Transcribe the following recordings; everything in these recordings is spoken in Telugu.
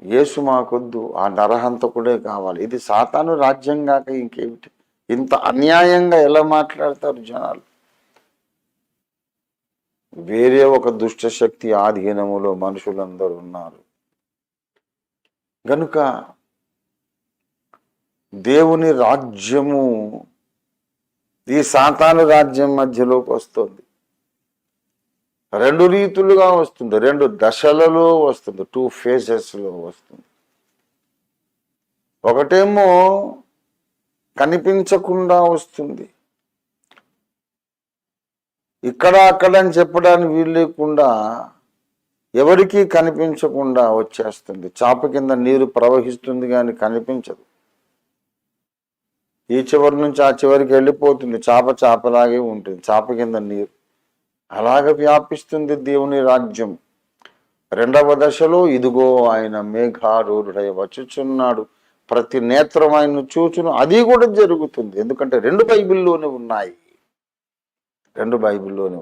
యేసు మాకొద్దు, ఆ నరహంతకుడే కావాలి. ఇది సాతాను రాజ్యం కాక ఇంకేమిటి? ఇంత అన్యాయంగా ఎలా మాట్లాడతారు జనాలు? వేరే ఒక దుష్టశక్తి ఆధీనములో మనుషులందరూ ఉన్నారు గనుక దేవుని రాజ్యము ఈ సాతాను రాజ్యం మధ్యలోకి వస్తుంది. రెండు రీతులుగా వస్తుంది, రెండు దశలలో వస్తుంది, 2 phases వస్తుంది. ఒకటేమో కనిపించకుండా వస్తుంది, ఇక్కడ అక్కడ అని చెప్పడానికి వీలు లేకుండా ఎవరికీ కనిపించకుండా వచ్చేస్తుంది. చాప కింద నీరు ప్రవహిస్తుంది కానీ కనిపించదు. ఈ చివరి నుంచి ఆ చివరికి వెళ్ళిపోతుంది, చాపలాగే ఉంటుంది, చాప కింద నీరు అలాగ వ్యాపిస్తుంది దేవుని రాజ్యం. రెండవ దశలో ఇదిగో ఆయన మేఘారూఢుడై వచ్చుచున్నాడు, ప్రతి నేత్రం ఆయన చూచును. అది కూడా జరుగుతుంది, ఎందుకంటే రెండు బైబిల్లోనే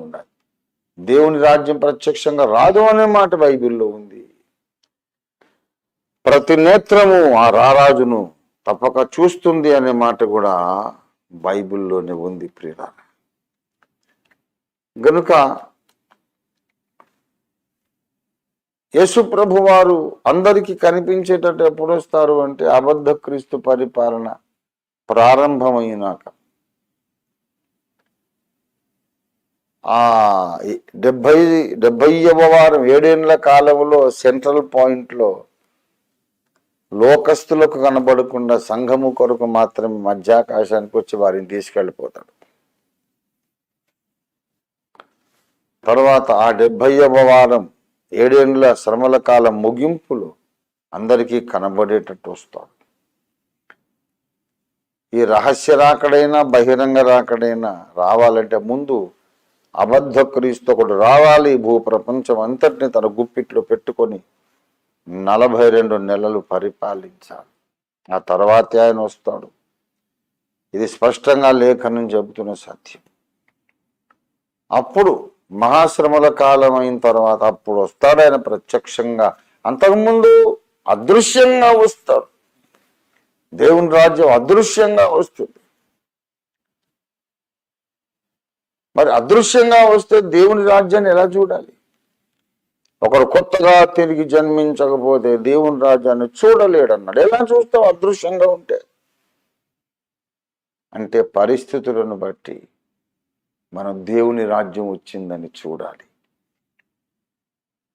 ఉన్నాయి. దేవుని రాజ్యం ప్రత్యక్షంగా రాదు అనే మాట బైబిల్లో ఉంది. ప్రతి నేత్రము ఆ రారాజును తప్పక చూస్తుంది అనే మాట కూడా బైబిల్లోనే ఉంది ప్రియులారా. గనుక యేసు ప్రభు వారు అందరికీ కనిపించేటట్టు ఎప్పుడు వస్తారు అంటే అబద్ధ క్రీస్తు పరిపాలన ప్రారంభమైనాక, 70వ వారం 7 ఏళ్ల కాలంలో సెంట్రల్ పాయింట్లో లోకస్తులకు కనబడకుండా సంఘము కొరకు మాత్రమే మధ్యాకాశానికి వచ్చి వారిని తీసుకెళ్ళిపోతాడు. తర్వాత ఆ 70వ వారం 7 ఏళ్ల శ్రమల కాలం ముగింపులో అందరికీ కనబడేటట్టు వస్తాడు. ఈ రహస్య రాకడైనా బహిరంగ రాకడైనా రావాలంటే ముందు అబద్ధ క్రీస్తు ఒకడు రావాలి, భూప్రపంచం అంతటిని తన గుప్పిట్లో పెట్టుకొని 42 నెలలు పరిపాలించాలి. ఆ తర్వాతే ఆయన వస్తాడు. ఇది స్పష్టంగా లేఖనం చెబుతున్న సత్యం. అప్పుడు మహాశ్రమల కాలం అయిన తర్వాత అప్పుడు వస్తాడు ఆయన ప్రత్యక్షంగా. అంతకుముందు అదృశ్యంగా వస్తాడు. దేవుని రాజ్యం అదృశ్యంగా వస్తుంది. మరి అదృశ్యంగా వస్తే దేవుని రాజ్యాన్ని ఎలా చూడాలి? ఒకడు కొత్తగా తిరిగి జన్మించకపోతే దేవుని రాజ్యాన్ని చూడలేడన్నాడు. ఎలా చూస్తావు అదృశ్యంగా ఉంటే? అంటే పరిస్థితులను బట్టి మనం దేవుని రాజ్యం వచ్చిందని చూడాలి.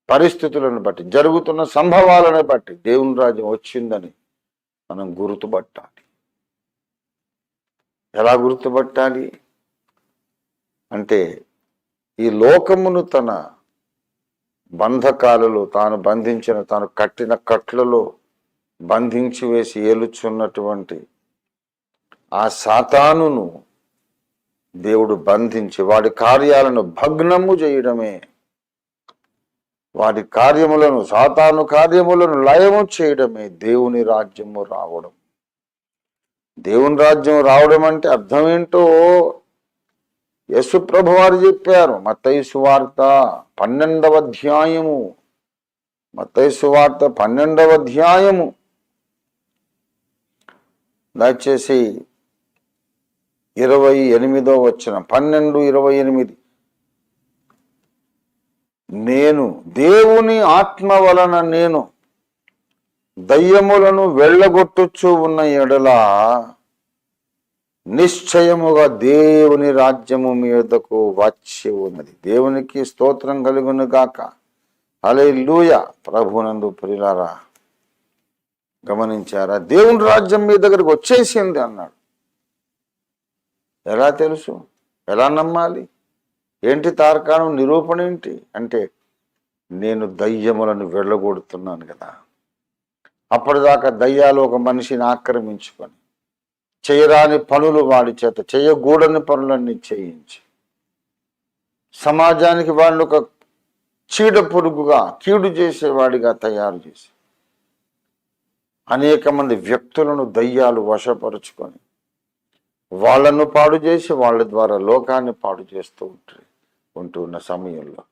పరిస్థితులను బట్టి, జరుగుతున్న సంభవాలను బట్టి దేవుని రాజ్యం వచ్చిందని మనం గుర్తుపట్టాలి. ఎలా గుర్తుపట్టాలి అంటే ఈ లోకమును తన బంధకాలలో తాను కట్టిన కట్లలో బంధించి వేసి ఏలుచున్నటువంటి ఆ సాతానును దేవుడు బంధించి వాడి కార్యాలను భగ్నము చేయడమే, వాడి కార్యములను, సాతాను కార్యములను లయము చేయడమే దేవుని రాజ్యము రావడం. దేవుని రాజ్యం రావడం అంటే అర్థం ఏంటో యేసు ప్రభు వారు చెప్పారు. మత్తయి సువార్త 12వ అధ్యాయము, మత్తయి సువార్త 12వ అధ్యాయము దయచేసి 28వ వచనం, 12:28. నేను దేవుని ఆత్మ వలన నేను దయ్యములను వెళ్ళగొట్టుచూ ఉన్న ఎడల నిశ్చయముగా దేవుని రాజ్యము మీదకు వచ్చి ఉన్నది. దేవునికి స్తోత్రం కలుగును గాక. హల్లెలూయా. ప్రభునందు ప్రియులారా, గమనించారా? దేవుని రాజ్యం మీ దగ్గరకు వచ్చేసింది అన్నాడు. ఎలా తెలుసు? ఎలా నమ్మాలి? ఏంటి తార్కాణం, నిరూపణ ఏంటి అంటే నేను దయ్యములను వెళ్ళగొడుతున్నాను కదా. అప్పటిదాకా దయ్యాలు ఒక మనిషిని ఆక్రమించుకొని చేయరాని పనులు వాడి చేత, చేయకూడని పనులన్నీ చేయించి సమాజానికి వాళ్ళు ఒక చీడ పురుగుగా, కీడు చేసేవాడిగా తయారు చేసి అనేక మంది వ్యక్తులను దయ్యాలు వశపరుచుకొని వాళ్ళను పాడు చేసి వాళ్ళ ద్వారా లోకాన్ని పాడు చేస్తూ ఉంటున్న సమయంలో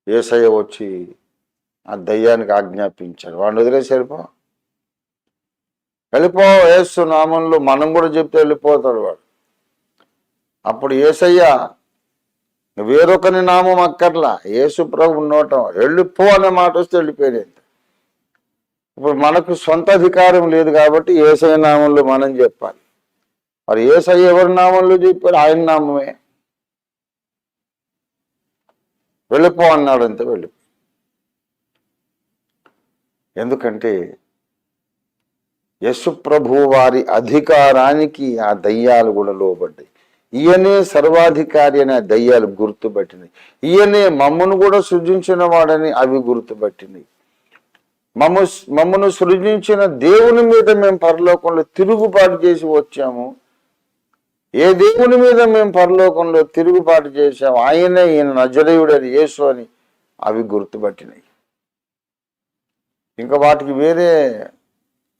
యేసయ్య వచ్చి ఆ దయ్యానికి ఆజ్ఞాపించాడు. వాడిని వదిలేసి వెళ్ళిపో యేసు నామంలో మనం కూడా చెప్తే వెళ్ళిపోతాడు వాడు. అప్పుడు యేసయ్య వేరొకని నామం అక్కర్లా, యేసు ప్రభు నోట వెళ్ళిపో అనే మాట వస్తే వెళ్ళిపోయేది. ఇప్పుడు మనకు సొంత అధికారం లేదు కాబట్టి యేసయ్య నామంలో మనం చెప్పాలి. మరి యేసయ్య ఎవరి నామంలో చెప్పాడు? ఆయన నామమే. వెళ్ళిపో అన్నాడు, అంతే వెళ్ళిపో. ఎందుకంటే యేసు ప్రభు వారి అధికారానికి ఆ దయ్యాలు కూడా లోబడ్డాయి. ఈయనే సర్వాధికారి అని ఆ దయ్యాలు గుర్తుపట్టినాయి. ఈయనే మమ్మను కూడా సృజించిన వాడని అవి గుర్తుపట్టినాయి. మమ్మను సృజించిన దేవుని మీద మేము పరలోకంలో తిరుగుబాటు చేసి వచ్చాము. ఏ దేవుని మీద మేము పరలోకంలో తిరుగుబాటు చేశాము, ఆయనే ఈయన నజరేయుడని యేసు అని అవి గుర్తుపట్టినాయి. ఇంకా వాటికి వేరే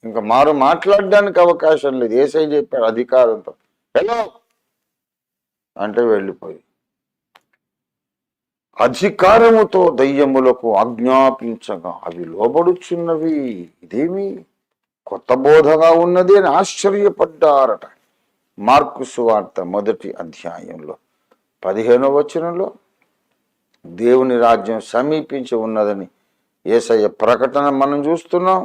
ఇంకా మాట్లాడడానికి అవకాశం లేదు. యేసయ్య చెప్పాడు అధికారంతో, హలో అంటే వెళ్ళిపోయి అధికారముతో దయ్యములకు ఆజ్ఞాపించగా అవి లోబడుచున్నవి. ఇదేమి కొత్త బోధగా ఉన్నది అని ఆశ్చర్యపడ్డారట. మార్కు సువార్త 1వ అధ్యాయంలో 15వ వచనంలో దేవుని రాజ్యం సమీపించి ఉన్నదని యేసయ్య ప్రకటన మనం చూస్తున్నాం.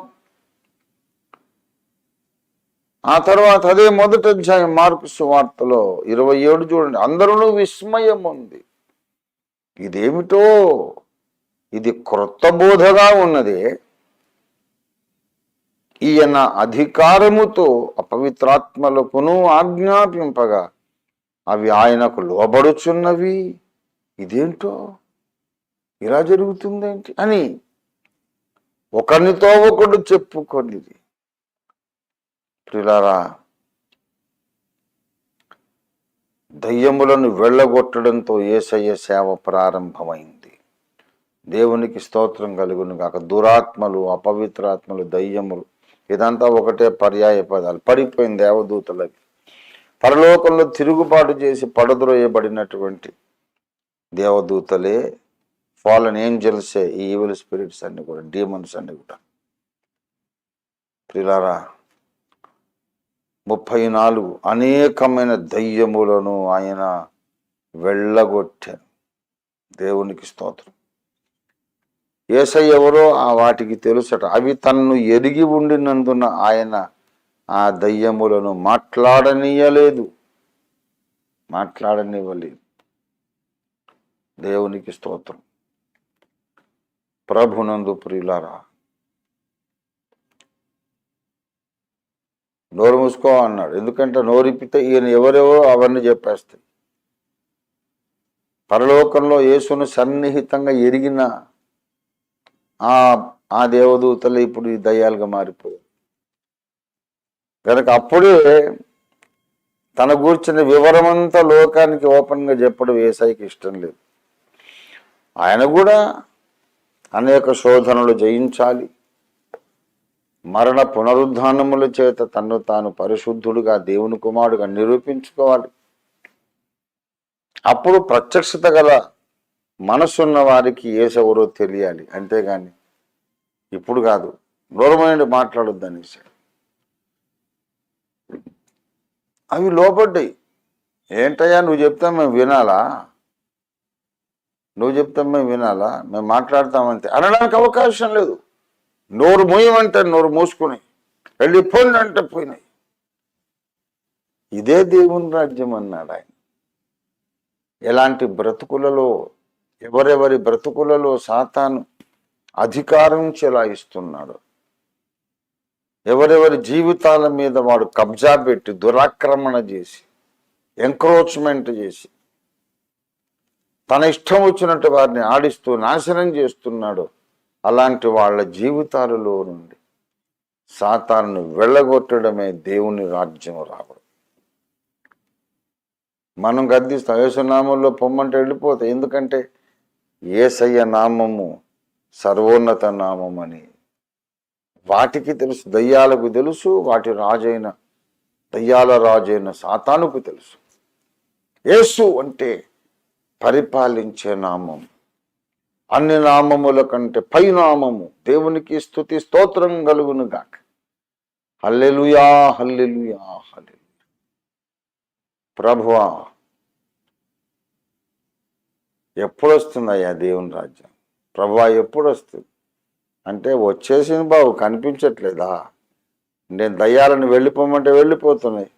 ఆ తర్వాత అదే 1వ అధ్యాయం మార్కు సువార్తలో 27 చూడండి. అందరూ విస్మయం ఉంది. ఇదేమిటో, ఇది క్రొత్త బోధగా ఉన్నదే. ఈయన అధికారముతో అపవిత్రాత్మలకును ఆజ్ఞాపింపగా అవి ఆయనకు లోబడుచున్నవి. ఇదేంటో, ఇలా జరుగుతుందేంటి అని ఒకరినితో ఒకడు చెప్పుకొనిది. ప్రియులారా, దయ్యములను వెళ్ళగొట్టడంతో యేసయ్య సేవ ప్రారంభమైంది. దేవునికి స్తోత్రం కలుగును గాక. దురాత్మలు, అపవిత్రాత్మలు, దయ్యములు ఇదంతా ఒకటే పర్యాయ పదాలు. పడిపోయిన దేవదూతలకి పరలోకంలో తిరుగుబాటు చేసి పడద్రోయబడినటువంటి దేవదూతలే, ఫాలన్ ఏంజల్సే, ఈ ఈవిల్ స్పిరిట్స్ అన్ని కూడా, డీమన్స్ అన్ని కూడా. ప్రియులారా, 34 అనేకమైన దయ్యములను ఆయన వెళ్ళగొట్టాను. దేవునికి స్తోత్రం. యేసయ్య ఎవరో ఆ వాటికి తెలుసట. అవి తన్ను ఎరిగి ఉండినందున ఆయన ఆ దయ్యములను మాట్లాడనివ్వలేదు. దేవునికి స్తోత్రం. ప్రభునందు ప్రియులారా, నోరు మూసుకో అన్నాడు. ఎందుకంటే నోరిపితే ఈయన ఎవరెవరో అవన్నీ చెప్పేస్తాయి. పరలోకంలో యేసును సన్నిహితంగా ఎరిగిన ఆ దేవదూతలు ఇప్పుడు ఈ దయ్యాలుగా మారిపోయారు. కనుక అప్పుడే తన గూర్చిన వివరమంతా లోకానికి ఓపెన్గా చెప్పడం యేసయ్యకి ఇష్టం లేదు. ఆయన కూడా అనేక శోధనలు జయించాలి, మరణ పునరుద్ధానముల చేత తన్ను తాను పరిశుద్ధుడుగా దేవుని కుమారుడుగా నిరూపించుకోవాలి. అప్పుడు ప్రత్యక్షత గల మనసున్న వారికి యేసెవరో తెలియాలి. అంతేగాని ఇప్పుడు కాదు, దూరమైండి మాట్లాడొద్దని. అవి లోపడ్డాయి. ఏంటయ్యా నువ్వు చెప్తా మేము వినాలా? మేము మాట్లాడతామంతే అనడానికి అవకాశం లేదు. నోరు మూయమంటే నోరు మూసుకుని, వెళ్ళిపోయింది అంటే పోయినాయి. ఇదే దేవుని రాజ్యం అన్నాడు ఆయన. ఎలాంటి బ్రతుకులలో, ఎవరెవరి బ్రతుకులలో సాతాను అధికారం చెలాయిస్తున్నాడు, ఎవరెవరి జీవితాల మీద వాడు కబ్జా పెట్టి దురాక్రమణ చేసి ఎంక్రోచ్మెంట్ చేసి తన ఇష్టం వచ్చినట్టు వారిని ఆడిస్తూ నాశనం చేస్తున్నాడు, అలాంటి వాళ్ళ జీవితాలలో నుండి సాతాను వెళ్ళగొట్టడమే దేవుని రాజ్యం రావడం. మనం గద్దిస్తాం, యేసు నామంలో పొమ్మంటే వెళ్ళిపోతాయి. ఎందుకంటే యేసయ్య నామము సర్వోన్నత నామం అని వాటికి తెలుసు, దయ్యాలకు తెలుసు, వాటి రాజైన దయ్యాల రాజైన సాతానుకు తెలుసు. యేసు అంటే పరిపాలించే నామం, అన్ని నామముల కంటే పై నామము దేవునికి స్తుతి స్తోత్రం కలుగును గాక. హల్లెలూయా, హల్లెలూయా, హల్లెలూయా. ప్రభువా, ఎప్పుడు వస్తుందయ్యా దేవుని రాజ్యం? ప్రభువా, ఎప్పుడు వస్తుంది అంటే వచ్చేసింది బాబు, కనిపించట్లేదా? నేను దయ్యాలను వెళ్ళిపోమంటే వెళ్ళిపోతున్నాయి.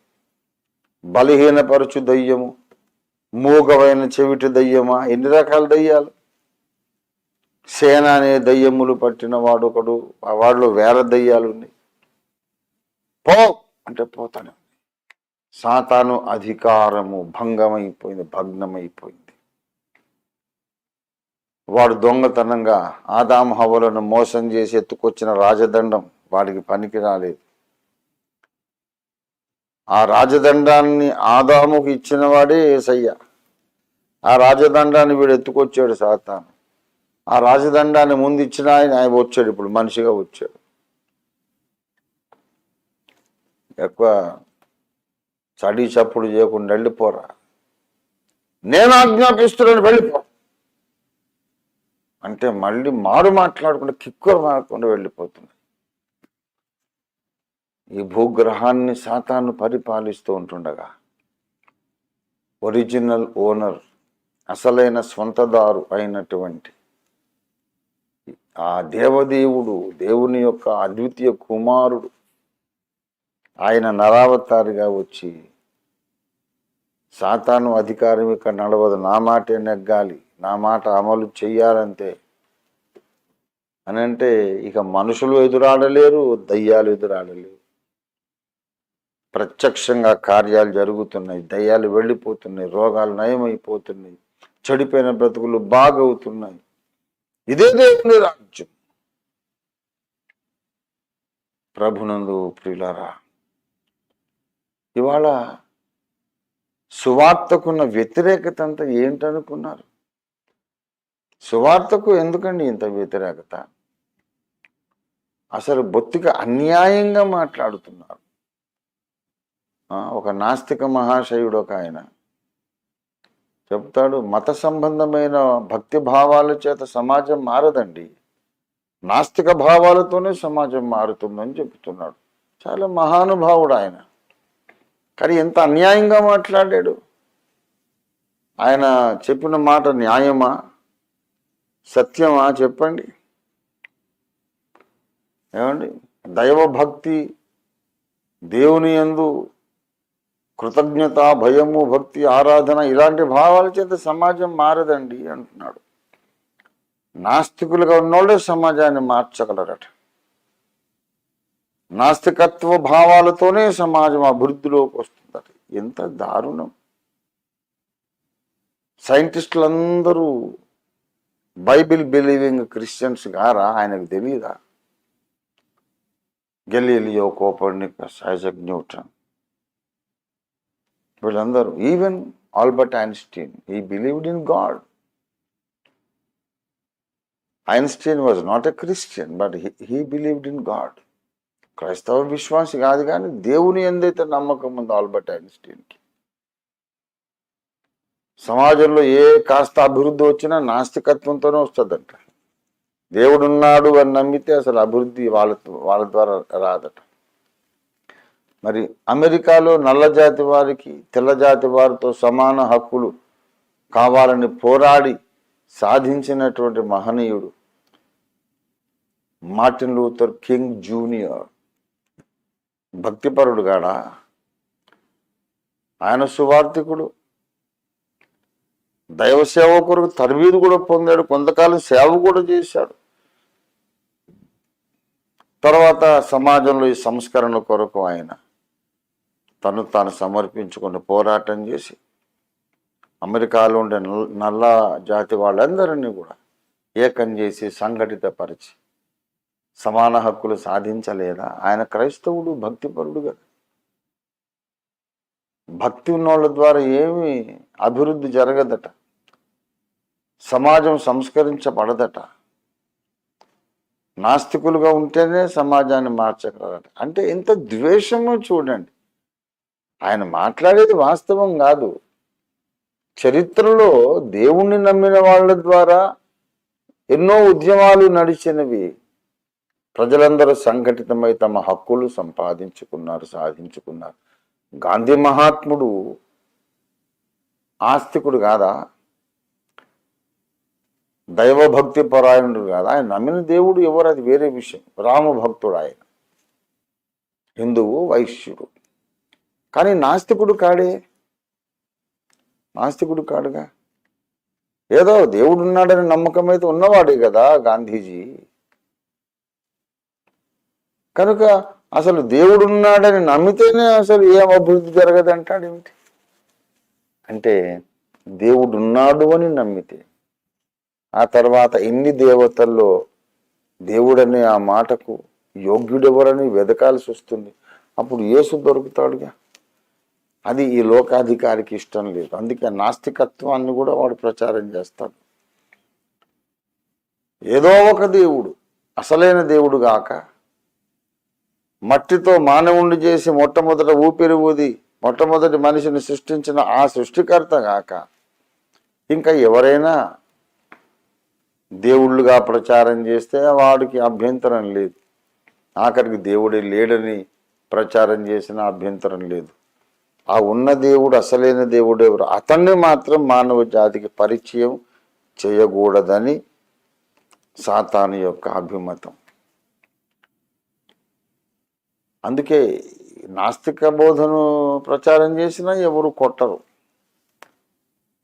బలహీనపరచు దయ్యము, మూగవైన చెవిటి దయ్యమా, ఎన్ని రకాల దయ్యాలు. సేన అనే దయ్యములు పట్టిన వాడు ఒకడు, ఆ వాడిలో వేల దయ్యాలు ఉన్నాయి. పో అంటే పోతాను. సాతాను అధికారము భంగమైపోయింది, భగ్నమైపోయింది. వాడు దొంగతనంగా ఆదాము హవ్వలను మోసం చేసి ఎత్తుకొచ్చిన రాజదండం వాడికి పనికి రాలేదు. ఆ రాజదండాన్ని ఆదాముకు ఇచ్చిన వాడే యేసయ్య. ఆ రాజదండాన్ని వీడు ఎత్తుకొచ్చాడు సాతాను. ఆ రాజదండాన్ని ముందు ఇచ్చిన ఆయన వచ్చాడు, ఇప్పుడు మనిషిగా వచ్చాడు. ఎక్కువ చడి చప్పుడు చేయకుండా వెళ్ళిపోరా, నేను ఆజ్ఞాపిస్తున్నాను వెళ్ళిపో అంటే మళ్ళీ మారు మాట్లాడకుండా కిక్కురు మారకుండా వెళ్ళిపోతుంది. ఈ భూగ్రహాన్ని సాతాను పరిపాలిస్తూ ఉంటుండగా ఒరిజినల్ ఓనర్, అసలైన స్వంతదారు అయినటువంటి ఆ దేవదేవుడు, దేవుని యొక్క అద్వితీయ కుమారుడు, ఆయన నరావతారిగా వచ్చి సాతాను అధికారం ఇక నడవదు, నా మాటే నెగ్గాలి, నా మాట అమలు చెయ్యాలంతే అని అంటే ఇక మనుషులు ఎదురాడలేరు, దయ్యాలు ఎదురాడలేరు. ప్రత్యక్షంగా కార్యాలు జరుగుతున్నాయి, దయ్యాలు వెళ్ళిపోతున్నాయి, రోగాలు నయమైపోతున్నాయి, చెడిపోయిన బ్రతుకులు బాగవుతున్నాయి. ఇదే దేవుని రాజ్యం. ప్రభునందు ప్రియులారా, ఇవాళ సువార్తకున్న వ్యతిరేకత అంతా ఏంటనుకున్నారు? సువార్తకు ఎందుకండి ఇంత వ్యతిరేకత? అసలు బొత్తిగా అన్యాయంగా మాట్లాడుతున్నారు. ఒక నాస్తిక మహాశయుడు ఒక ఆయన చెప్తాడు, మత సంబంధమైన భక్తి భావాల చేత సమాజం మారదండి, నాస్తిక భావాలతోనే సమాజం మారుతుందని చెప్తున్నాడు. చాలా మహానుభావుడు ఆయన. కానీ ఎంత అన్యాయంగా మాట్లాడాడు. ఆయన చెప్పిన మాట న్యాయమా, సత్యమా చెప్పండి? ఏమండి, దైవభక్తి, దేవుని యందు కృతజ్ఞత, భయము, భక్తి, ఆరాధన, ఇలాంటి భావాల చేత సమాజం మారదండి అంటున్నాడు. నాస్తికులుగా ఉన్నోళ్ళే సమాజాన్ని మార్చగలరట. నాస్తికత్వ భావాలతోనే సమాజం అభివృద్ధిలోకి వస్తుందట. ఎంత దారుణం! సైంటిస్టులందరూ బైబిల్ బిలీవింగ్ క్రిస్టియన్స్ గారా? ఆయనకు తెలియదా? గెలీలియో, కోపర్నికస్, ఐజాక్ న్యూటన్, వీళ్ళందరూ, even Albert Einstein, he believed in God. Einstein was not a Christian, but he believed in God. క్రైస్తవ విశ్వాసి కాదు, కానీ దేవుని ఎందైతే నమ్మకం ఉందో ఆల్బర్ట్ ఐన్స్టీన్కి. సమాజంలో ఏ కాస్త అభివృద్ధి వచ్చినా నాస్తికత్వంతోనే వస్తుందంట. దేవుడున్నాడు అని నమ్మితే అసలు అభివృద్ధి వాళ్ళ ద్వారా రాదట. మరి అమెరికాలో నల్ల జాతి వారికి తెల్ల జాతి వారితో సమాన హక్కులు కావాలని పోరాడి సాధించినటువంటి మహనీయుడు మార్టిన్ లూథర్ కింగ్ జూనియర్. భక్తిపరుడు గాడా? ఆయన సువార్థికుడు, దైవ సేవ కొరకు తరబీదు కూడా పొందాడు, కొంతకాలం సేవ కూడా చేశాడు. తర్వాత సమాజంలో ఈ సంస్కరణ కొరకు ఆయన తను తాను సమర్పించుకుని పోరాటం చేసి అమెరికాలో ఉండే నల్ల జాతి వాళ్ళందరినీ కూడా ఏకం చేసి సంఘటితపరిచి సమాన హక్కులు సాధించలేదా? ఆయన క్రైస్తవుడు, భక్తిపరుడు కదా. భక్తి ఉన్నోళ్ళ ద్వారా ఏమి అభివృద్ధి జరగదట, సమాజం సంస్కరించబడదట. నాస్తికులుగా ఉంటేనే సమాజాన్ని మార్చగలరట. అంటే ఎంత ద్వేషమో చూడండి. ఆయన మాట్లాడేది వాస్తవం కాదు. చరిత్రలో దేవుణ్ణి నమ్మిన వాళ్ళ ద్వారా ఎన్నో ఉద్యమాలు నడిచినవి. ప్రజలందరూ సంఘటితమై తమ హక్కులు సంపాదించుకున్నారు, సాధించుకున్నారు. గాంధీ మహాత్ముడు ఆస్తికుడు కాదా? దైవభక్తి పరాయణుడు కాదా? ఆయన నమ్మిన దేవుడు ఎవరు, అది వేరే విషయం. రామభక్తుడు ఆయన, హిందువు, వైశ్యుడు. కానీ నాస్తికుడు కాడే, నాస్తికుడు కాడుగా. ఏదో దేవుడు ఉన్నాడని నమ్మకం అయితే ఉన్నవాడే కదా గాంధీజీ. కనుక అసలు దేవుడు ఉన్నాడని నమ్మితేనే అసలు ఏం అభివృద్ధి జరగదు అంటాడు. ఏమిటి అంటే దేవుడు ఉన్నాడు అని నమ్మితే, ఆ తర్వాత ఇన్ని దేవతల్లో దేవుడనే ఆ మాటకు యోగ్యుడెవరని వెదకాల్సి వస్తుంది. అప్పుడు యేసు దొరుకుతాడుగా. అది ఈ లోకాధికారికి ఇష్టం లేదు. అందుకే నాస్తికత్వాన్ని కూడా వాడు ప్రచారం చేస్తాడు. ఏదో ఒక దేవుడు, అసలైన దేవుడు గాక, మట్టితో మానవుణ్ణి చేసి మొట్టమొదట ఊపిరి ఊది మొట్టమొదటి మనిషిని సృష్టించిన ఆ సృష్టికర్త గాక ఇంకా ఎవరైనా దేవుళ్ళుగా ప్రచారం చేస్తే వాడికి అభ్యంతరం లేదు. ఆఖరికి దేవుడే లేడని ప్రచారం చేసిన అభ్యంతరం లేదు. ఆ ఉన్న దేవుడు, అసలైన దేవుడు ఎవరు, అతన్ని మాత్రం మానవ జాతికి పరిచయం చేయకూడదని సాతాను యొక్క అభిమతం. అందుకే నాస్తిక బోధను ప్రచారం చేసినా ఎవరు కొట్టరు.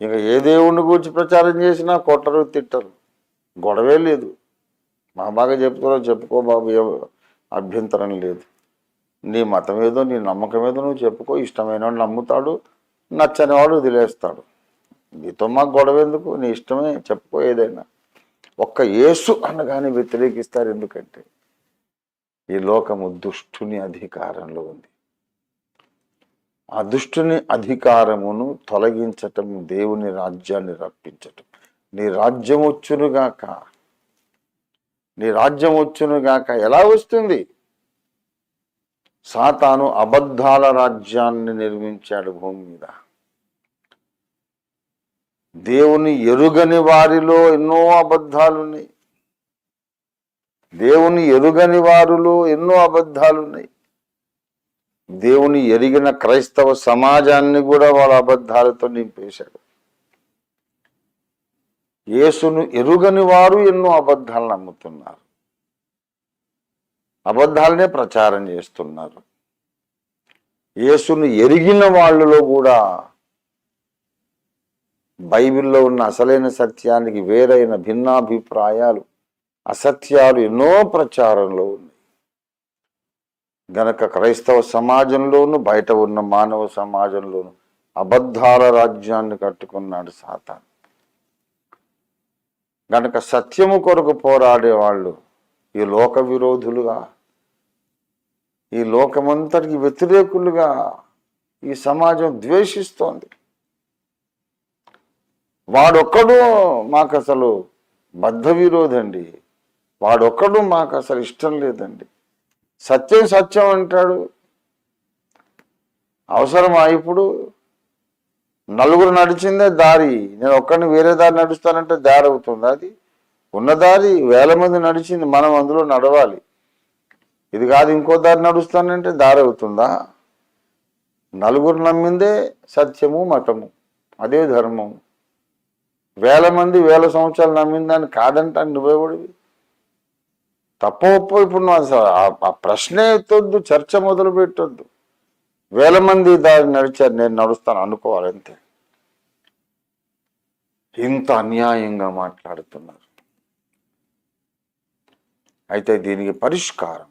ఇక ఏ దేవుడిని గురించి ప్రచారం చేసినా కొట్టరు, తిట్టరు, గొడవే లేదు. మా బాగా చెప్తారో చెప్పుకో బాబు, అభ్యంతరం లేదు. నీ మతం ఏదో, నీ నమ్మకం ఏదో నువ్వు చెప్పుకో. ఇష్టమైన వాడు నమ్ముతాడు, నచ్చని వాడు వదిలేస్తాడు. నీతో మాకు గొడవ ఎందుకు? నీ ఇష్టమే, చెప్పుకో ఏదైనా. ఒక్క యేసు అనగానే వ్యతిరేకిస్తారు. ఎందుకంటే ఈ లోకము దుష్టుని అధికారంలో ఉంది. ఆ దుష్టుని అధికారమును తొలగించటం, దేవుని రాజ్యాన్ని రప్పించటం. నీ రాజ్యం వచ్చునుగాక, నీ రాజ్యం వచ్చునుగాక. ఎలా వస్తుంది? సాతాను అబద్ధాల రాజ్యాన్ని నిర్మించాడు భూమి మీద. దేవుని ఎరుగని వారిలో ఎన్నో అబద్ధాలున్నాయి. దేవుని ఎరుగని వారిలో ఎన్నో అబద్ధాలున్నాయి. దేవుని ఎరిగిన క్రైస్తవ సమాజాన్ని కూడా వాళ్ళ అబద్ధాలతో నింపేశాడు. యేసును ఎరుగని వారు ఎన్నో అబద్ధాలు నమ్ముతున్నారు, అబద్ధాలనే ప్రచారం చేస్తున్నారు. యేసును ఎరిగిన వాళ్ళలో కూడా బైబిల్లో ఉన్న అసలైన సత్యానికి వేరైన భిన్నాభిప్రాయాలు, అసత్యాలు ఎన్నో ప్రచారంలో ఉన్నాయి. గనక క్రైస్తవ సమాజంలోను బయట ఉన్న మానవ సమాజంలోను అబద్ధాల రాజ్యాన్ని కట్టుకున్నాడు సాతాను. గనక సత్యము కొరకు పోరాడే వాళ్ళు ఈ లోక విరోధులుగా, ఈ లోకమంతటికి వ్యతిరేకులుగా ఈ సమాజం ద్వేషిస్తోంది. వాడొక్కడు మాకు అసలు బద్ధ విరోధండి, వాడొక్కడు మాకు అసలు ఇష్టం లేదండి. సత్యం సత్యం అంటాడు. అవసరమా? ఇప్పుడు నలుగురు నడిచిందే దారి, నేను ఒక్కడిని వేరే దారి నడుస్తానంటే దారి అవుతుంది? అది ఉన్న దారి, 1000 మంది నడిచింది, మనం అందులో నడవాలి. ఇది కాదు ఇంకో దారి నడుస్తానంటే దారి అవుతుందా? నలుగురు నమ్మిందే సత్యము, మతము, అదే ధర్మము. 1000 మంది 1000 సంవత్సరాలు నమ్మిందాన్ని కాదంటాను నువ్వేవాడివి? తప్ప ఇప్పుడు నువ్వు ఆ ప్రశ్నే ఎత్తొద్దు, చర్చ మొదలు పెట్టొద్దు. 1000 మంది దారి నడిచారు, నేను నడుస్తాను అనుకోవాలి అంతే. ఇంత అన్యాయంగా మాట్లాడుతున్నారు. అయితే దీనికి పరిష్కారం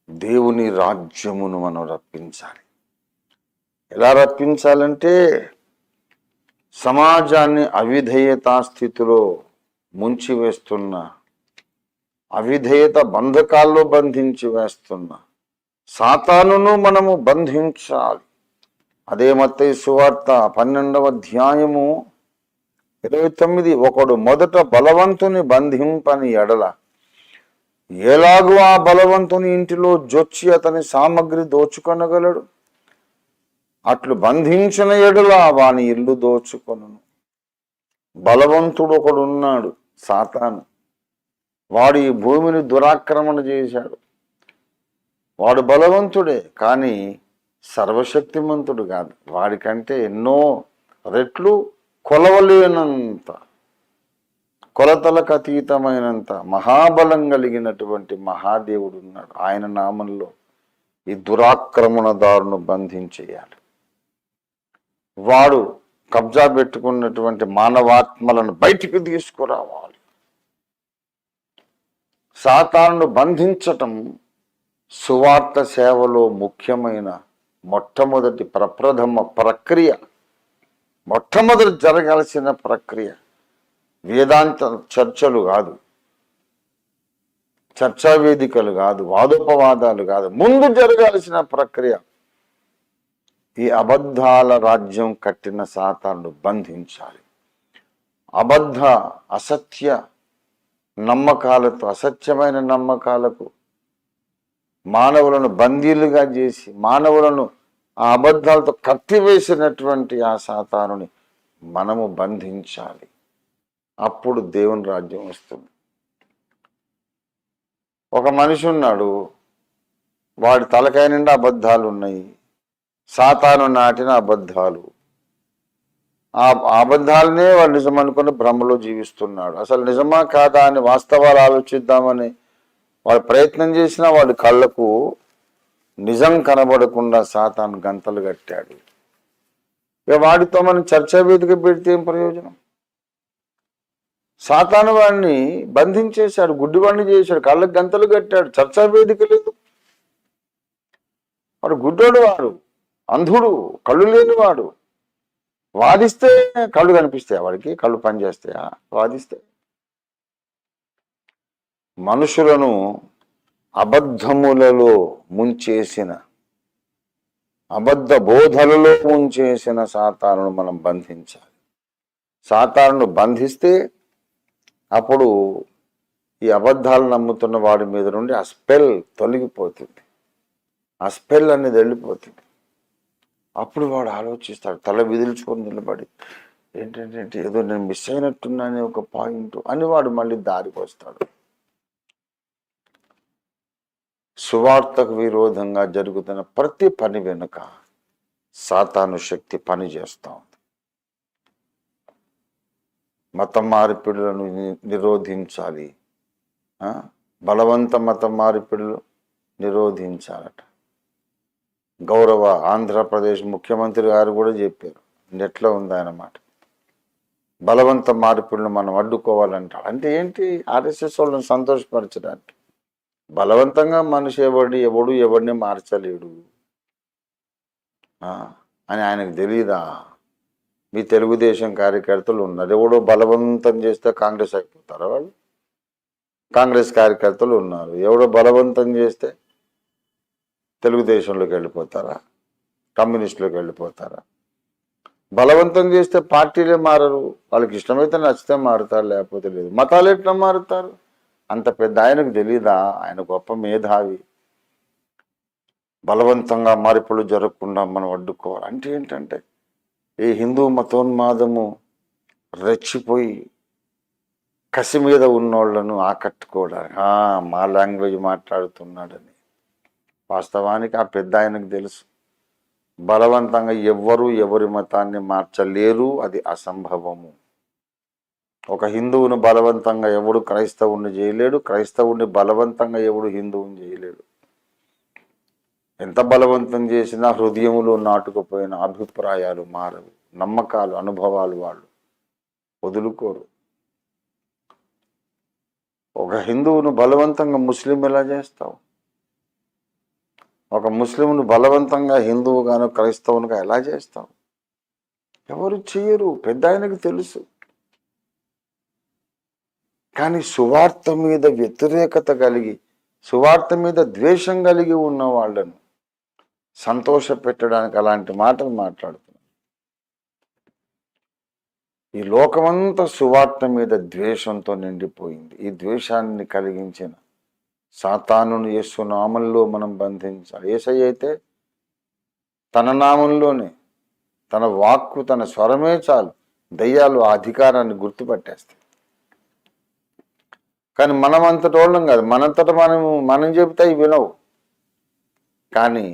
దేవుని రాజ్యమును మనం రప్పించాలి. ఎలా రప్పించాలంటే సమాజాన్ని అవిధేయతా స్థితిలో ముంచివేస్తున్న, అవిధేయత బంధకాల్లో బంధించి వేస్తున్న సాతానును మనము బంధించాలి. అదే మత్తయి సువార్త 12వ అధ్యాయము 29. ఒకడు మొదట బలవంతుని బంధింపని ఎడల ఎలాగూ ఆ బలవంతుని ఇంటిలో జొచ్చి అతని సామగ్రి దోచుకొనగలడు. అట్లు బంధించిన ఎడల వాని ఇల్లు దోచుకొనును. బలవంతుడు ఒకడు ఉన్నాడు, సాతాను. వాడు ఈ భూమిని దురాక్రమణ చేశాడు. వాడు బలవంతుడే, కానీ సర్వశక్తిమంతుడు కాదు. వాడికంటే ఎన్నో రెట్లు కొలవలేనంత, కొలతలకు అతీతమైనంత మహాబలం కలిగినటువంటి మహాదేవుడు ఉన్నాడు. ఆయన నామంలో ఈ దురాక్రమణదారును బంధించేయాలి. వాడు కబ్జా పెట్టుకున్నటువంటి మానవాత్మలను బయటికి తీసుకురావాలి. సాతానును బంధించటం సువార్త సేవలో ముఖ్యమైన మొట్టమొదటి ప్రప్రథమ ప్రక్రియ, మొట్టమొదటి జరగాల్సిన ప్రక్రియ. వేదాంత చర్చలు కాదు, చర్చా వేదికలు కాదు, వాదోపవాదాలు కాదు, ముందు జరగాల్సిన ప్రక్రియ ఈ అబద్ధాల రాజ్యం కట్టిన సాతానును బంధించాలి. అబద్ధ అసత్య నమ్మకాలతో, అసత్యమైన నమ్మకాలకు మానవులను బందీలుగా చేసి మానవులను ఆ అబద్ధాలతో కట్టివేసినటువంటి ఆ సాతానుని మనము బంధించాలి. అప్పుడు దేవుని రాజ్యం వస్తుంది. ఒక మనిషి ఉన్నాడు, వాడి తలకాయ నిండా అబద్ధాలు ఉన్నాయి, సాతాను నాటిన అబద్ధాలు. ఆ అబద్ధాలనే వాడు నిజం అనుకుని భ్రమలో జీవిస్తున్నాడు. అసలు నిజమా కాదా అని వాస్తవాలు ఆలోచిద్దామని వాడు ప్రయత్నం చేసినా వాడి కళ్ళకు నిజం కనబడకుండా సాతాను గంతలు కట్టాడు. ఇక వాడితో మనం చర్చా వేదిక పెడితే ఏం ప్రయోజనం? సాతాను వాడిని బంధించేశాడు, గుడ్డివాడిని చేశాడు, కళ్ళకు గంతలు కట్టాడు. చర్చా వేదిక లేదు. వాడు గుడ్డోడు, వాడు అంధుడు, కళ్ళు లేనివాడు. వాదిస్తే కళ్ళు కనిపిస్తాయా? వాడికి కళ్ళు పనిచేస్తాయా? వాదిస్తే మనుషులను అబద్ధములలో ముంచేసిన, అబద్ధ బోధలలో ముంచేసిన సాతానును మనం బంధించాలి. సాతానును బంధిస్తే అప్పుడు ఈ అబద్ధాలు నమ్ముతున్న వాడి మీద నుండి ఆ స్పెల్ తొలగిపోతుంది, ఆ స్పెల్ అనేది వెళ్ళిపోతుంది. అప్పుడు వాడు ఆలోచిస్తాడు, తల విదిల్చుకొని నిలబడి ఏంటంటే ఏదో నేను మిస్ అయినట్టున్నానే ఒక పాయింట్ అని వాడు మళ్ళీ దారికి వస్తాడు. సువార్తకు విరోధంగా జరుగుతున్న ప్రతి పని వెనుక సాతాను శక్తి పని చేస్తూ ఉంది. మత మార్పిడులను నిరోధించాలి, బలవంత మత మార్పిడులు నిరోధించాలట. గౌరవ ఆంధ్రప్రదేశ్ ముఖ్యమంత్రి గారు కూడా చెప్పారు, నెట్లో ఉంది ఆయన మాట. బలవంత మార్పులను మనం అడ్డుకోవాలంటాడు. అంటే ఏంటి? ఆర్ఎస్ఎస్ వాళ్ళని సంతోషపరచడానికి. బలవంతంగా మనిషి ఎవడు ఎవడిని మార్చలేడు అని ఆయనకు తెలీదా? మీ తెలుగుదేశం కార్యకర్తలు ఉన్నారు, ఎవడో బలవంతం చేస్తే కాంగ్రెస్ అయిపోతారా వాళ్ళు? కాంగ్రెస్ కార్యకర్తలు ఉన్నారు, ఎవడో బలవంతం చేస్తే తెలుగుదేశంలోకి వెళ్ళిపోతారా? కమ్యూనిస్టులోకి వెళ్ళిపోతారా? బలవంతం చేస్తే పార్టీలే మారరు, వాళ్ళకి ఇష్టమైతే నచ్చితే మారుతారు, లేకపోతే లేదు. మతాలు ఎట్లా మారుతారు? అంత పెద్ద ఆయనకు తెలీదా? ఆయన గొప్ప మేధావి. బలవంతంగా మార్పులు జరగకుండా మనం అడ్డుకోవాలి. అంటే ఏంటంటే ఈ హిందూ మతోన్మాదము రెచ్చిపోయి కసి మీద ఉన్నోళ్లను ఆకట్టుకోవడానికి మా లాంగ్వేజ్ మాట్లాడుతున్నాడని. వాస్తవానికి ఆ పెద్ద ఆయనకు తెలుసు, బలవంతంగా ఎవరి మతాన్ని మార్చలేరు, అది అసంభవము. ఒక హిందువును బలవంతంగా ఎవడు క్రైస్తవుని చేయలేడు, క్రైస్తవుని బలవంతంగా ఎవడు హిందువుని చేయలేడు. ఎంత బలవంతం చేసినా హృదయములో నాటుకుపోయిన అభిప్రాయాలు మారవు, నమ్మకాలు, అనుభవాలు వాళ్ళు వదులుకోరు. ఒక హిందువును బలవంతంగా ముస్లిం ఎలా చేస్తావు? ఒక ముస్లింను బలవంతంగా హిందువుగాను క్రైస్తవునిగా ఎలా చేస్తావు? ఎవరు చేయరు, పెద్ద ఆయనకు తెలుసు. కానీ సువార్త మీద వ్యతిరేకత కలిగి, సువార్త మీద ద్వేషం కలిగి ఉన్న వాళ్ళను సంతోష పెట్టడానికి అలాంటి మాటలు మాట్లాడుతున్నారు. ఈ లోకమంతా సువార్త మీద ద్వేషంతో నిండిపోయింది. ఈ ద్వేషాన్ని కలిగించిన సాతానును యేసు నామంలో మనం బంధించాలి. యేసయ్య అయితే తన నామంలోనే, తన వాక్కు, తన స్వరమే చాలు, దయ్యాలు ఆ అధికారాన్ని గుర్తుపట్టేస్తాయి. కానీ మనమంతటి వాళ్ళం కాదు, మనంతట మనం చెబితే అవి వినవు. కానీ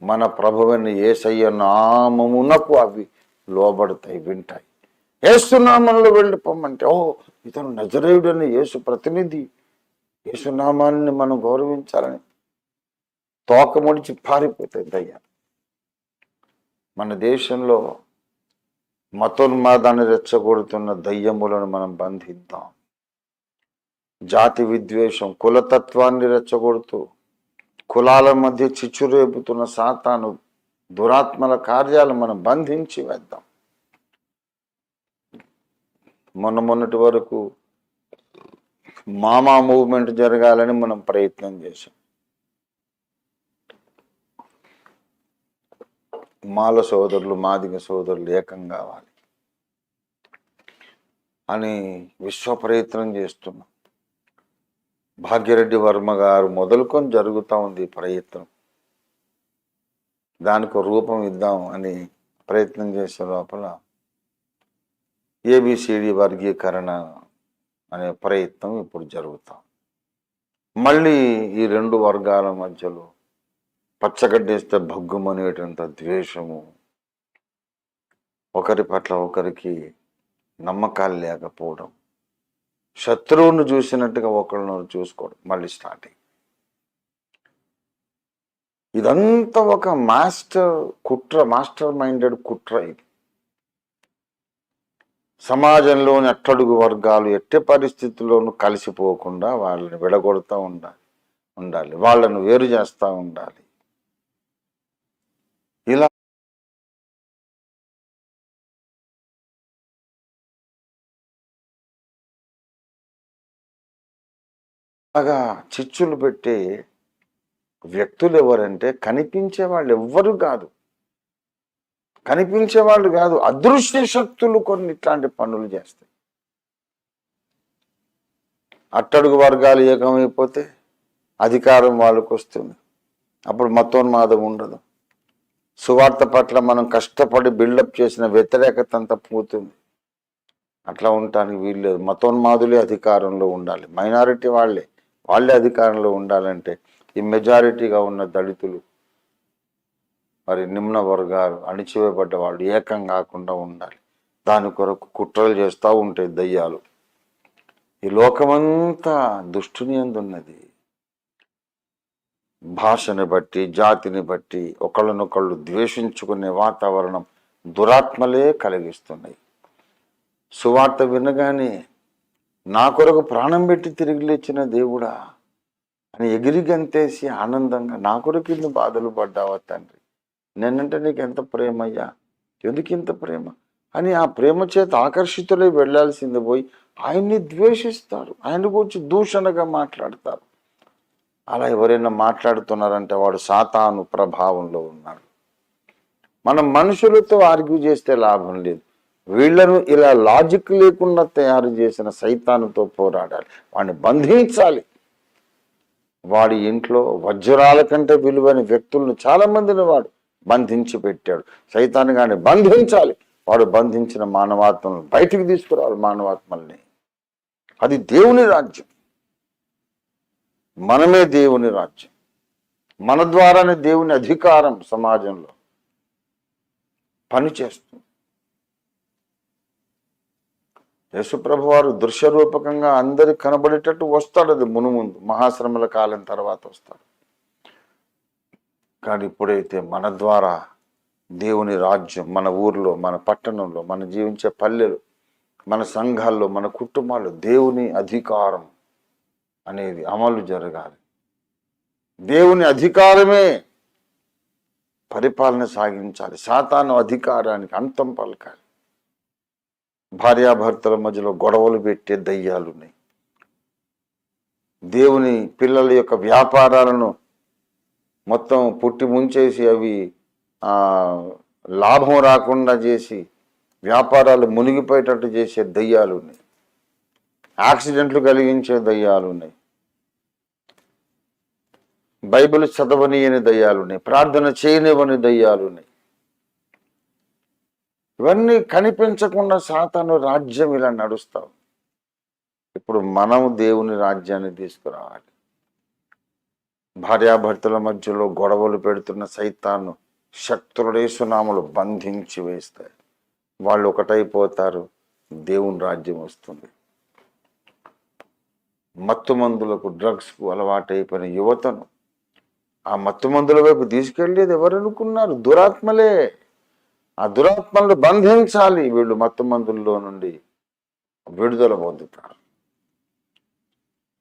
మన ప్రభువైన యేసయ్య నామమునకు అవి లోబడతాయి, వింటాయి. యేసునామంలో వెళ్ళిపోమంటే, ఓ ఇతను నజరేయుడని యేసు ప్రతినిధి, యేసునామాన్ని మనం గౌరవించాలని తోక ముడిచి పారిపోతాయి దయ్యాలు. మన దేశంలో మతోన్మాదాన్ని రెచ్చగొడుతున్న దయ్యములను మనం బంధిద్దాం. జాతి విద్వేషం, కులతత్వాన్ని రెచ్చగొడుతూ కులాల మధ్య చిచ్చురేపుతున్న సాతాను దురాత్మల కార్యాలు మనం బంధించి వేద్దాం. మొన్నటి వరకు మామా మూవ్మెంట్ జరగాలని మనం ప్రయత్నం చేశాం. మాల సోదరులు, మాదిగ సోదరులు ఏకం కావాలి అని విశ్వ ప్రయత్నం చేస్తున్నాం. భాగ్యరెడ్డి వర్మ గారు మొదలుకొని జరుగుతూ ఉంది ఈ ప్రయత్నం. దానికి రూపం ఇద్దాం అని ప్రయత్నం చేసే లోపల ఏబిసిడి వర్గీకరణ అనే ప్రయత్నం ఇప్పుడు జరుగుతాం. మళ్ళీ ఈ రెండు వర్గాల మధ్యలో పచ్చగడ్డేస్తే భగ్గుమనేటంత ద్వేషము, ఒకరి పట్ల ఒకరికి నమ్మకాలు లేకపోవడం, శత్రువును చూసినట్టుగా ఒకళ్ళను చూసుకోవడం మళ్ళీ స్టార్ట్ అయ్యి, ఇదంతా ఒక మాస్టర్ మైండెడ్ కుట్ర. ఇది సమాజంలోని అట్టడుగు వర్గాలు ఎట్టి పరిస్థితుల్లోనూ కలిసిపోకుండా వాళ్ళని విడగొడుతూ ఉండాలి, వాళ్ళను వేరు చేస్తూ ఉండాలి. ఇలాగా చిచ్చులు పెట్టే వ్యక్తులు ఎవరంటే కనిపించే వాళ్ళు ఎవ్వరు కాదు, అదృశ్య శక్తులు కొన్ని ఇట్లాంటి పనులు చేస్తాయి. అట్టడుగు వర్గాలు ఏకమైపోతే అధికారం వాళ్ళకు వస్తుంది, అప్పుడు మతోన్మాదం ఉండదు. సువార్త పట్ల మనం కష్టపడి బిల్డప్ చేసిన వ్యతిరేకత అంతా పోతుంది. అట్లా ఉండటానికి వీల్లేదు. మతోన్మాదులే అధికారంలో ఉండాలి, మైనారిటీ వాళ్ళే అధికారంలో ఉండాలంటే ఈ మెజారిటీగా ఉన్న దళితులు, మరి నిమ్న వర్గాలు, అణిచివేయబడ్డ వాళ్ళు ఏకం కాకుండా ఉండాలి. దాని కొరకు కుట్రలు చేస్తూ ఉంటాయి దయ్యాలు. ఈ లోకమంతా దుష్టుని యందున్నది. భాషని బట్టి, జాతిని బట్టి ఒకళ్ళనొకళ్ళు ద్వేషించుకునే వాతావరణం దురాత్మలే కలిగిస్తున్నాయి. సువార్త వినగానే నా కొరకు ప్రాణం పెట్టి తిరిగి లేచిన దేవుడా అని ఎగిరి గంతేసి ఆనందంగా, నా కొరకు ఇన్ని బాధలు పడ్డావా తండ్రి, నేనంటే నీకు ఎంత ప్రేమయ్యా, ఎందుకు ఇంత ప్రేమ అని ఆ ప్రేమ చేత ఆకర్షితులై వెళ్లాల్సింది పోయి ఆయన్ని ద్వేషిస్తారు, ఆయన గురించి దూషణగా మాట్లాడతారు. అలా ఎవరైనా మాట్లాడుతున్నారంటే వాడు సాతాను ప్రభావంలో ఉన్నాడు. మనం మనుషులతో ఆర్గ్యూ చేస్తే లాభం లేదు. వీళ్లను ఇలా లాజిక్ లేకుండా తయారు చేసిన సైతానుతో పోరాడాలి, వాడిని బంధించాలి. వాడి ఇంట్లో వజ్రాల కంటే విలువైన వ్యక్తులను చాలా మందిని వాడు బంధించి పెట్టాడు. సైతాను గాని బంధించాలి. వాడు బంధించిన మానవాత్మలను బయటికి తీసుకురావాలి, మానవాత్మల్ని. అది దేవుని రాజ్యం, మనమే దేవుని రాజ్యం, మన ద్వారానే దేవుని అధికారం సమాజంలో పనిచేస్తుంది. యేసుప్రభు వారు దృశ్యరూపకంగా అందరికి కనబడేటట్టు వస్తాడు. అది మునుముందు మహాశ్రమల కాలం తర్వాత వస్తాడు. కానీ ఇప్పుడైతే మన ద్వారా దేవుని రాజ్యం మన ఊర్లో, మన పట్టణంలో, మన జీవించే పల్లెలు, మన సంఘాల్లో, మన కుటుంబాల్లో దేవుని అధికారం అనేది అమలు జరగాలి. దేవుని అధికారమే పరిపాలన సాగించాలి. సాతాను అధికారానికి అంతం పలకాలి. భార్యాభర్తల మధ్యలో గొడవలు పెట్టే దయ్యాలున్నాయి. దేవుని పిల్లల యొక్క వ్యాపారాలను మొత్తం పుట్టి ముంచేసి అవి లాభం రాకుండా చేసి వ్యాపారాలు మునిగిపోయేటట్టు చేసే దయ్యాలున్నాయి. యాక్సిడెంట్లు కలిగించే దయ్యాలున్నాయి. బైబిల్ చదవనీయని దయ్యాలున్నాయి. ప్రార్థన చేయనివని దయ్యాలున్నాయి. ఇవన్నీ కనిపించకుండా సాతాను రాజ్యం ఇలా నడుస్తావు. ఇప్పుడు మనం దేవుని రాజ్యాన్ని తీసుకురావాలి. భార్యాభర్తల మధ్యలో గొడవలు పెడుతున్న సైతాను శక్తుల యేసునామములో బంధించి వేస్తాయి. వాళ్ళు ఒకటైపోతారు, దేవుని రాజ్యం వస్తుంది. మత్తు మందులకు, డ్రగ్స్కు అలవాటైపోయిన యువతను ఆ మత్తు మందుల వైపు తీసుకెళ్ళేది ఎవరనుకున్నారు? దురాత్మలే. ఆ దురాత్మలను బంధించాలి. వీళ్ళు మత్తు మందుల్లో నుండి విడుదల పొందుతారు.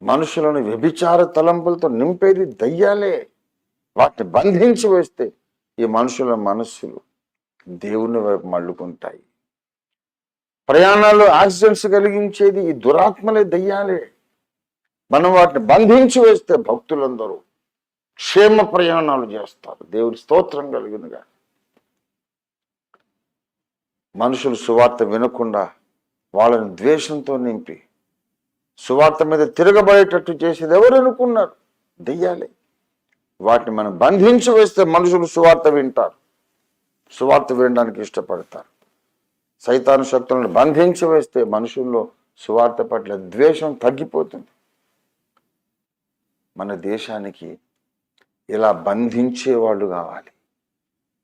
మనుషులను వ్యభిచార తలంపులతో నింపేది దయ్యాలే. వాటిని బంధించి వేస్తే ఈ మనుషుల మనస్సులు దేవుని వైపు మళ్ళుకుంటాయి. ప్రయాణాల్లో యాక్సిడెంట్స్ కలిగించేది ఈ దురాత్మలే, దయ్యాలే. మనం వాటిని బంధించి వేస్తే భక్తులందరూ క్షేమ ప్రయాణాలు చేస్తారు. దేవుడి స్తోత్రం కలిగినగా. మనుషులు సువార్త వినకుండా వాళ్ళని ద్వేషంతో నింపి సువార్త మీద తిరగబడేటట్టు చేసేది ఎవరు అనుకున్నారు? దెయ్యాలే. వాటిని మనం బంధించి వేస్తే మనుషులు సువార్త వింటారు, సువార్త వినడానికి ఇష్టపడతారు. సైతాను శక్తులను బంధించి వేస్తే మనుషుల్లో సువార్త పట్ల ద్వేషం తగ్గిపోతుంది. మన దేశానికి ఇలా బంధించేవాళ్ళు కావాలి.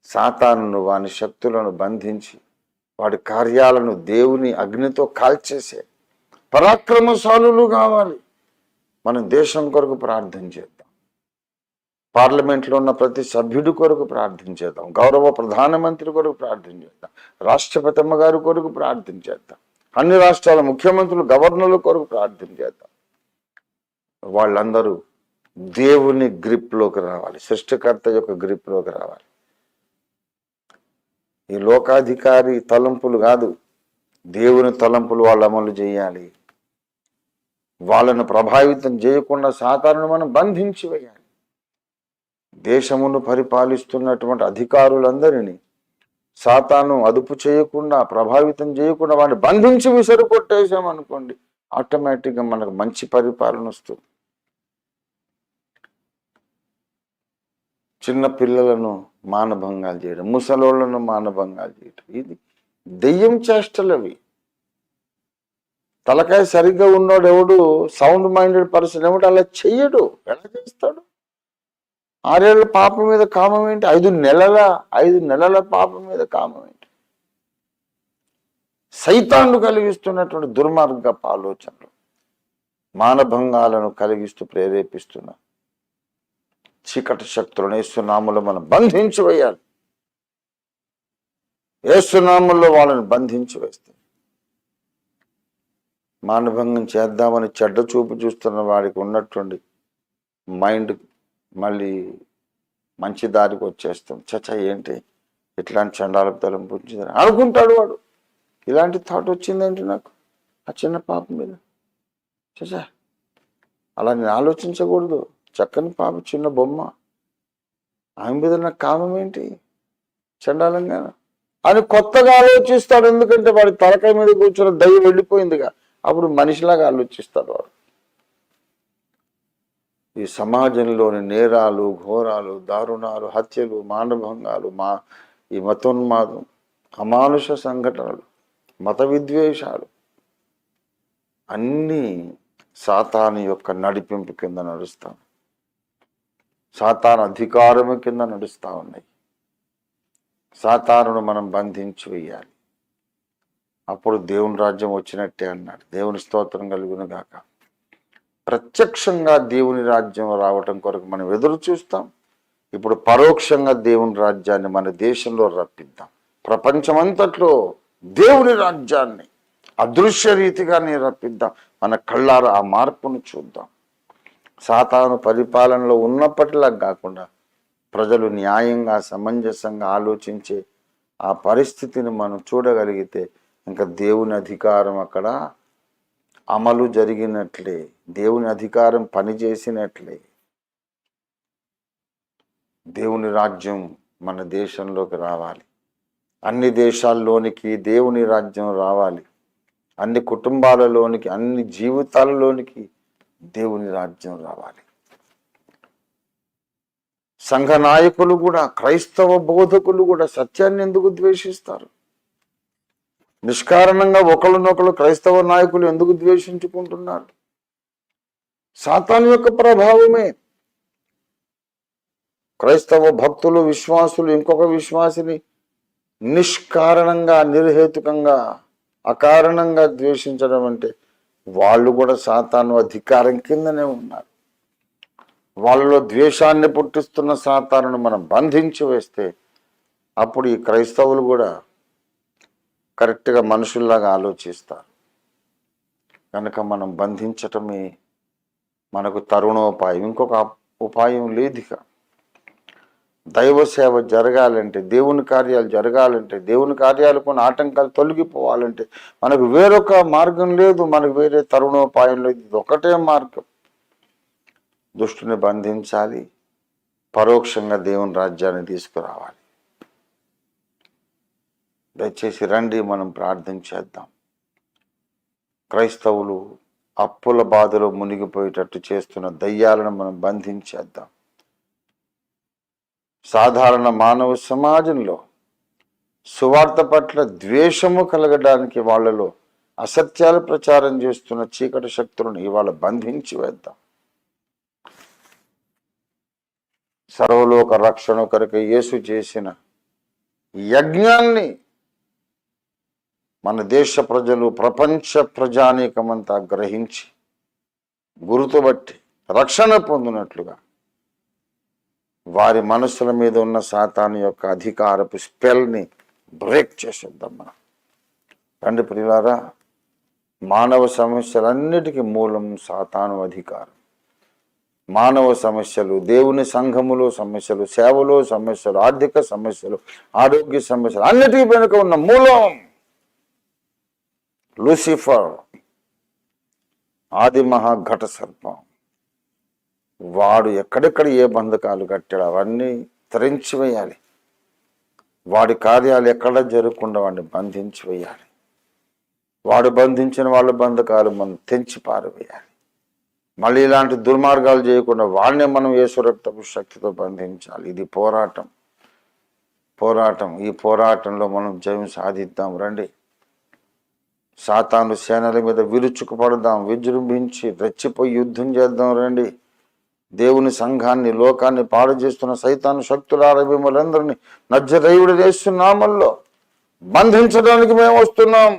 సాతానును, వాని శక్తులను బంధించి వాడి కార్యాలను దేవుని అగ్నితో కాల్చేసే పరాక్రమశాలులు కావాలి. మన దేశం కొరకు ప్రార్థన చేద్దాం. పార్లమెంట్లో ఉన్న ప్రతి సభ్యుడి కొరకు ప్రార్థన చేద్దాం. గౌరవ ప్రధానమంత్రి కొరకు ప్రార్థన చేద్దాం. రాష్ట్రపతి అమ్మగారి కొరకు ప్రార్థన చేద్దాం. అన్ని రాష్ట్రాల ముఖ్యమంత్రులు, గవర్నర్ల కొరకు ప్రార్థన చేద్దాం. వాళ్ళందరూ దేవుని గ్రిప్లోకి రావాలి, సృష్టికర్త యొక్క గ్రిప్లోకి రావాలి. ఈ లోకాధికారి తలంపులు కాదు, దేవుని తలంపులు వాళ్ళు అమలు చేయాలి. వాళ్ళను ప్రభావితం చేయకుండా సాతానును మనం బంధించి వేయాలి. దేశమును పరిపాలిస్తున్నటువంటి అధికారులందరినీ సాతాను అదుపు చేయకుండా, ప్రభావితం చేయకుండా వాడిని బంధించి విసరు కొట్టేసామనుకోండి, ఆటోమేటిక్గా మనకు మంచి పరిపాలన వస్తుంది. చిన్న పిల్లలను మానభంగాలు చేయడం, ముసలోళ్లను మానభంగాలు చేయడం, ఇది దెయ్యం చేష్టలవి. తలకాయ సరిగ్గా ఉన్నాడు ఎవడు, సౌండ్ మైండెడ్ పర్సన్ ఎవడు అలా చెయ్యడు. ఎలా చేస్తాడు? 6 ఏళ్ల పాప మీద కామం ఏంటి? 5 నెలల పాప మీద కామం ఏంటి? సైతాన్ను కలిగిస్తున్నటువంటి దుర్మార్గపు ఆలోచనలు, మానభంగాలను కలిగిస్తూ ప్రేరేపిస్తున్న చీకటి శక్తులను యేసునామములో మనం బంధించి వేయాలి. యేసునామములో వాళ్ళని బంధించి వేస్తే మానభంగం చేద్దామని చెడ్డ చూపు చూస్తున్న వాడికి ఉన్నటువంటి మైండ్ మళ్ళీ మంచి దారికి వచ్చేస్తుంది. చచ్చా ఏంటి ఇట్లాంటి చండాలకు తలంపుంచిందని అనుకుంటాడు వాడు. ఇలాంటి థాట్ వచ్చిందేంటి నాకు ఆ చిన్న పాప మీద? చచ్చా అలా నేను ఆలోచించకూడదు. చక్కని పాప, చిన్న బొమ్మ, ఆమె మీద నాకు కామం ఏంటి చండాలంగా అని కొత్తగా ఆలోచిస్తాడు. ఎందుకంటే వాడి తలకాయ మీద కూర్చొని దయ్యం వెళ్ళిపోయిందిగా, అప్పుడు మనిషిలాగా ఆలోచిస్తాడు వాడు. ఈ సమాజంలోని నేరాలు, ఘోరాలు, దారుణాలు, హత్యలు, మానభంగాలు, ఈ మతోన్మాదం, అమానుష సంఘటనలు, మత విద్వేషాలు అన్నీ సాతాను యొక్క నడిపింపు కింద నడుస్తాం, సాతాను అధికారము కింద నడుస్తూ ఉన్నాయి. సాతానును మనం బంధించి వేయాలి. అప్పుడు దేవుని రాజ్యం వచ్చినట్టే అన్నాడు. దేవుని స్తోత్రం కలుగును గాక. ప్రత్యక్షంగా దేవుని రాజ్యం రావటం కొరకు మనం ఎదురు చూస్తాం. ఇప్పుడు పరోక్షంగా దేవుని రాజ్యాన్ని మన దేశంలో రప్పిద్దాం. ప్రపంచమంతట్లో దేవుని రాజ్యాన్ని అదృశ్య రీతిగానే రప్పిద్దాం. మన కళ్ళారా ఆ మార్పును చూద్దాం. సాతాను పరిపాలనలో ఉన్నప్పటిలా కాకుండా ప్రజలు న్యాయంగా, సమంజసంగా ఆలోచించే ఆ పరిస్థితిని మనం చూడగలిగితే ఇంకా దేవుని అధికారం అక్కడ అమలు జరిగినట్లే, దేవుని అధికారం పనిచేసినట్లే. దేవుని రాజ్యం మన దేశంలోకి రావాలి. అన్ని దేశాల్లోనికి దేవుని రాజ్యం రావాలి. అన్ని కుటుంబాలలోనికి, అన్ని జీవితాలలోనికి దేవుని రాజ్యం రావాలి. సంఘ నాయకులు కూడా, క్రైస్తవ బోధకులు కూడా సత్యాన్ని ఎందుకు ద్వేషిస్తారు? నిష్కారణంగా ఒకళ్ళనొకళ్ళు క్రైస్తవ నాయకులు ఎందుకు ద్వేషించుకుంటున్నారు? సాతాను యొక్క ప్రభావమే. క్రైస్తవ భక్తులు, విశ్వాసులు ఇంకొక విశ్వాసిని నిష్కారణంగా, నిర్హేతుకంగా, అకారణంగా ద్వేషించడం అంటే వాళ్ళు కూడా సాతాను అధికారం కిందనే ఉన్నారు. వాళ్ళలో ద్వేషాన్ని పుట్టిస్తున్న సాతానును మనం బంధించి వేస్తే అప్పుడు ఈ క్రైస్తవులు కూడా కరెక్ట్గా మనుషుల్లాగా ఆలోచిస్తారు. కనుక మనం బంధించటమే మనకు తరుణోపాయం. ఇంకొక ఉపాయం లేదిక. దైవ సేవ జరగాలంటే, దేవుని కార్యాలు జరగాలంటే, దేవుని కార్యాలు కొన్ని ఆటంకాలు తొలగిపోవాలంటే మనకు వేరొక మార్గం లేదు, మనకు వేరే తరుణోపాయం లేదు. ఇది ఒకటే మార్గం. దుష్టుని బంధించాలి, పరోక్షంగా దేవుని రాజ్యాన్ని తీసుకురావాలి. దయచేసి రండి, మనం ప్రార్థన చేద్దాం. క్రైస్తవులు అప్పుల బాధలో మునిగిపోయేటట్టు చేస్తున్న దయ్యాలను మనం బంధించేద్దాం. సాధారణ మానవ సమాజంలో సువార్త పట్ల ద్వేషము కలగడానికి వాళ్ళలో అసత్యాలు ప్రచారం చేస్తున్న చీకటి శక్తులను ఇవాళ బంధించి వేద్దాం. సర్వలోక రక్షణ కొరకు యేసు చేసిన యజ్ఞాన్ని మన దేశ ప్రజలు, ప్రపంచ ప్రజానీకమంతా గ్రహించి గుర్తుబట్టి రక్షణ పొందినట్లుగా వారి మనసుల మీద ఉన్న సాతాను యొక్క అధికారపు స్పెల్ని బ్రేక్ చేసేద్దాం మనం. రండి ప్రియులారా, మానవ సమస్యలన్నిటికీ మూలం సాతాను అధికారం. మానవ సమస్యలు, దేవుని సంఘములో సమస్యలు, సేవలో సమస్యలు, ఆర్థిక సమస్యలు, ఆరోగ్య సమస్యలు అన్నిటికీ వెనుక ఉన్న మూలం లూసిఫర్, ఆది మహాఘట సర్పం. వాడు ఎక్కడెక్కడ ఏ బంధకాలు కట్టాడు అవన్నీ తెరించి వేయాలి. వాడి కార్యాలు ఎక్కడ జరగకుండా వాడిని బంధించి వేయాలి. వాడు బంధించిన వాళ్ళ బంధకాలు మనం తెంచి పారవేయాలి. మళ్ళీ ఇలాంటి దుర్మార్గాలు చేయకుండా వాడిని మనం యేసు రక్తపు శక్తితో బంధించాలి. ఇది పోరాటం. ఈ పోరాటంలో మనం జయం సాధిద్దాం. రండి, సాతాను సేనల మీద విరుచుకుపడదాం, విజృంభించి రెచ్చిపోయి యుద్ధం చేద్దాం. రండి, దేవుని సంఘాన్ని, లోకాన్ని పాడు చేస్తున్న సైతాను శక్తులార మిమ్మల్ందరినీ నజరేయుడు యేసునామములో బంధించడానికి మేము వస్తున్నాం.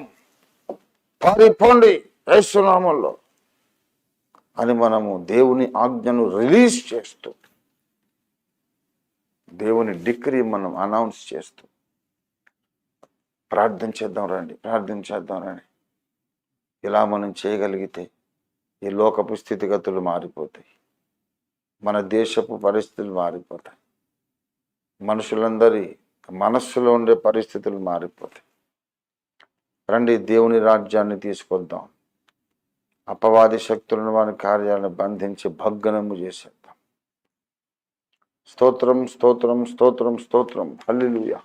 పారిపోండి యేసునామములో అని మనము దేవుని ఆజ్ఞను రిలీజ్ చేస్తూ, దేవుని డిక్రీ మనం అనౌన్స్ చేస్తూ ప్రార్థన చేద్దాం. రండి. ఇలా మనం చేయగలిగితే ఈ లోకపు స్థితిగతులు మారిపోతాయి, మన దేశపు పరిస్థితులు మారిపోతాయి, మనుషులందరి మనస్సులో ఉండే పరిస్థితులు మారిపోతాయి. రండి, దేవుని రాజ్యాన్ని తీసుకొద్దాం. అపవాది శక్తులను, వారి కార్యాలను బంధించి భగ్నము చేసేద్దాం. స్తోత్రం. హల్లెలూయా.